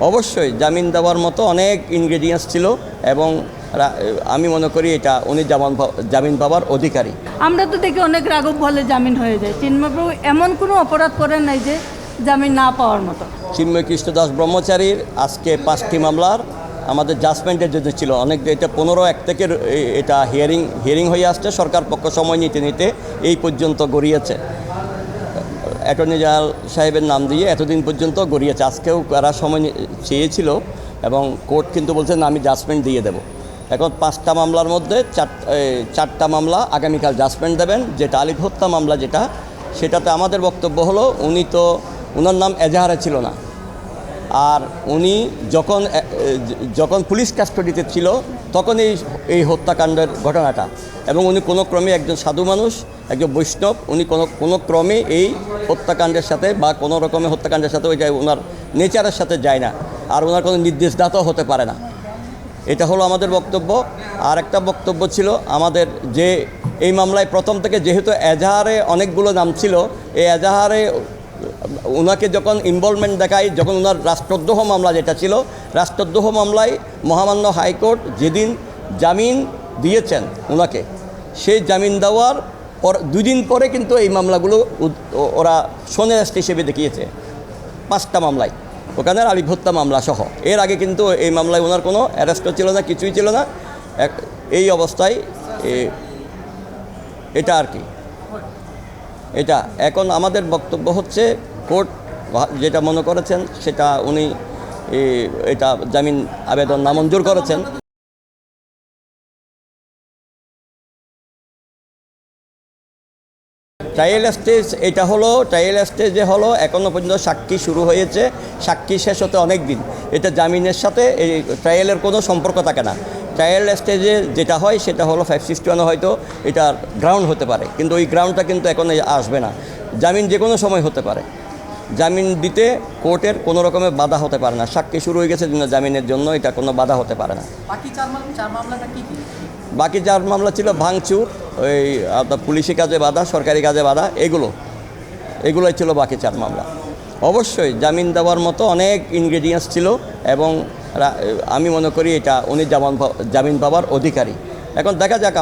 অবশ্যই জামিন দেওয়ার মতো অনেক ইনগ্রেডিয়েন্টস ছিল এবং আমি মনে করি এটা উনি জামিন পাওয়ার অধিকারী। আমরা তো দেখি অনেক রাঘব বলে জামিন হয়ে যায়। চিন্ময়প্রভু এমন কোনো অপরাধ করেন নাই যে জামিন না পাওয়ার মতো। চিন্ময় কৃষ্ণ দাস ব্রহ্মচারীর আজকে 5টি মামলার আমাদের জাজমেন্টের জন্য ছিল অনেক, এটা 15/1 থেকে এটা হিয়ারিং হয়ে আসছে। সরকার পক্ষ সময় নিতে নিতে এই পর্যন্ত গড়িয়েছে। অ্যাটর্নি জেনারেল সাহেবের নাম দিয়ে এতদিন পর্যন্ত গড়িয়েছে। আজকেও তারা সময় চেয়েছিল এবং কোর্ট কিন্তু বলছেন আমি জাজমেন্ট দিয়ে দেব। এখন 5টা মামলার মধ্যে 4টা মামলা আগামীকাল জাজমেন্ট দেবেন। যেটা আলিফ হত্যা মামলা সেটাতে আমাদের বক্তব্য হলো ওনার নাম এজাহারে ছিল না। আর উনি যখন পুলিশ কাস্টডিতে ছিল তখন এই হত্যাকাণ্ডের ঘটনাটা, এবং উনি কোনো ক্রমে একজন সাধু মানুষ, একজন বৈষ্ণব, উনি কোনো ক্রমে এই হত্যাকাণ্ডের সাথে বা কোনো রকমের হত্যাকাণ্ডের সাথে ওনার নেচারের সাথে যায় না, আর ওনার কোনো নির্দেশদাতাও হতে পারে না। এটা হলো আমাদের বক্তব্য। আর একটা বক্তব্য ছিল আমাদের যে এই মামলায় প্রথম থেকে যেহেতু এজাহারে অনেকগুলো নাম ছিল, এই এজাহারে ওনাকে যখন ইনভলভমেন্ট দেখায়, যখন ওনার রাষ্ট্রদ্রোহ মামলা যেটা ছিল, রাষ্ট্রদ্রোহ মামলায় মহামান্য হাইকোর্ট যেদিন জামিন দিয়েছেন ওনাকে, সেই জামিন দেওয়ার পর 2 দিন পরে কিন্তু এই মামলাগুলো ওরা শোনে রাষ্ট্র হিসেবে দেখিয়েছে 5টা মামলায়, ওখানে আলিফ হত্যা মামলা সহ। এর আগে কিন্তু এই মামলায় ওনার কোনো অ্যারেস্টও ছিল না, কিছুই ছিল না। এই অবস্থায় এটা আর কি, এটা এখন আমাদের বক্তব্য হচ্ছে কোর্ট যেটা মনে করেছেন সেটা উনি এটা জামিন আবেদন নামঞ্জুর করেছেন। ট্রায়াল স্টেজে হলো এখনও পর্যন্ত সাক্ষী শুরু হয়েছে, সাক্ষী শেষ হতে অনেক দিন। এটা জামিনের সাথে এই ট্রায়ালের কোনো সম্পর্ক থাকে না। ট্রায়াল স্টেজে যেটা হয় সেটা হলো 561 হয়তো এটার গ্রাউন্ড হতে পারে, কিন্তু ওই গ্রাউন্ডটা কিন্তু এখন আসবে না। জামিন যে কোনো সময় হতে পারে, জামিন দিতে কোর্টের কোনো রকমের বাধা হতে পারে না। সাক্ষী শুরু হয়ে গেছে জন্য জামিনের জন্য এটা কোনো বাধা হতে পারে না। বাকি 4 মামলাটা কি? বাকি 4 মামলা ছিল ভাঙচুর, ওই পুলিশি কাজে বাধা, সরকারি কাজে বাধা, এগুলোই ছিল বাকি 4 মামলা। অবশ্যই জামিন দেওয়ার মতো অনেক ইনগ্রেডিয়েন্টস ছিল এবং আমি মনে করি এটা উনি জামিন পাওয়ার অধিকারী। এখন দেখা যাক,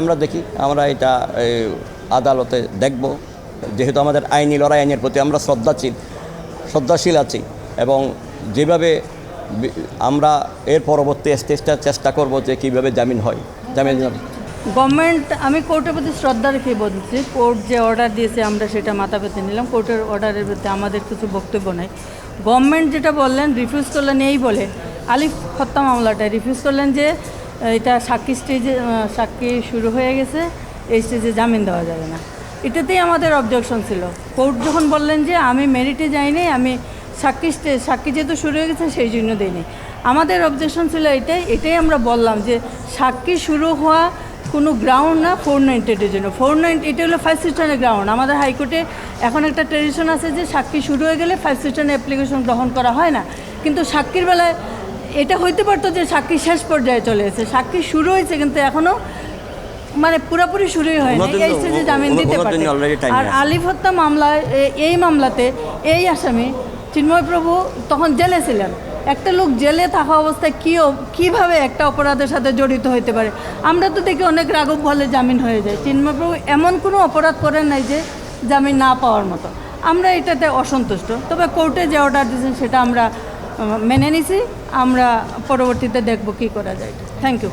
আমরা এটা আদালতে দেখব। যেহেতু আমাদের আইনি লড়াই, আইনের প্রতি আমরা শ্রদ্ধাশীল আছি এবং যেভাবে আমরা এর পরবর্তী স্টেজটা চেষ্টা করব যে কীভাবে জামিন হয়। গভর্নমেন্ট, আমি কোর্টের প্রতি শ্রদ্ধা রেখে বলছি, কোর্ট যে অর্ডার দিয়েছে আমরা সেটা মাথা পেতে নিলাম। কোর্টের অর্ডারের প্রতি আমাদের কিছু বক্তব্য নেই। গভর্নমেন্ট যেটা বললেন, রিফিউজ করলেন, এই বলে আলিফ হত্যা মামলাটায় রিফিউজ করলেন যে এটা সাক্ষী শুরু হয়ে গেছে, এই স্টেজে জামিন দেওয়া যাবে না। এটাতেই আমাদের অবজেকশন ছিল। কোর্ট যখন বললেন যে আমি মেরিটে যাইনি, আমি সাক্ষী যেহেতু শুরু হয়ে গেছে সেই জন্য দিইনি, আমাদের অবজেকশন ছিল এটাই আমরা বললাম যে সাক্ষী শুরু হওয়া কোনো গ্রাউন্ড না 498 জন্য। 498 এটা হলো 561 গ্রাউন্ড। আমাদের হাইকোর্টে এখন একটা ট্রেডিশন আছে যে সাক্ষী শুরু হয়ে গেলে 561 অ্যাপ্লিকেশন গ্রহণ করা হয় না, কিন্তু সাক্ষীর বেলায় এটা হইতে পারতো যে সাক্ষী শেষ পর্যায়ে চলে এসেছে, সাক্ষী শুরু হয়েছে কিন্তু এখনও পুরোপুরি শুরুই হয়নি, এই স্টেজে জামিন দিতে পারে। আর আলিফ হত্যা মামলায়, এই মামলাতে এই আসামি চিন্ময়প্রভু তখন জেলে ছিলেন। একটা লোক জেলে থাকা অবস্থায় কীভাবে একটা অপরাধের সাথে জড়িত হতে পারে? আমরা তো দেখি অনেক রাঘব বলে জামিন হয়ে যায়। চিন্ময়প্রভু এমন কোনো অপরাধ করেন নাই যে জামিন না পাওয়ার মতো। আমরা এটাতে অসন্তুষ্ট, তবে কোর্টে যে অর্ডার দিয়েছেন সেটা আমরা মেনে নিছি। আমরা পরবর্তীতে দেখব কী করা যায়। Thank you.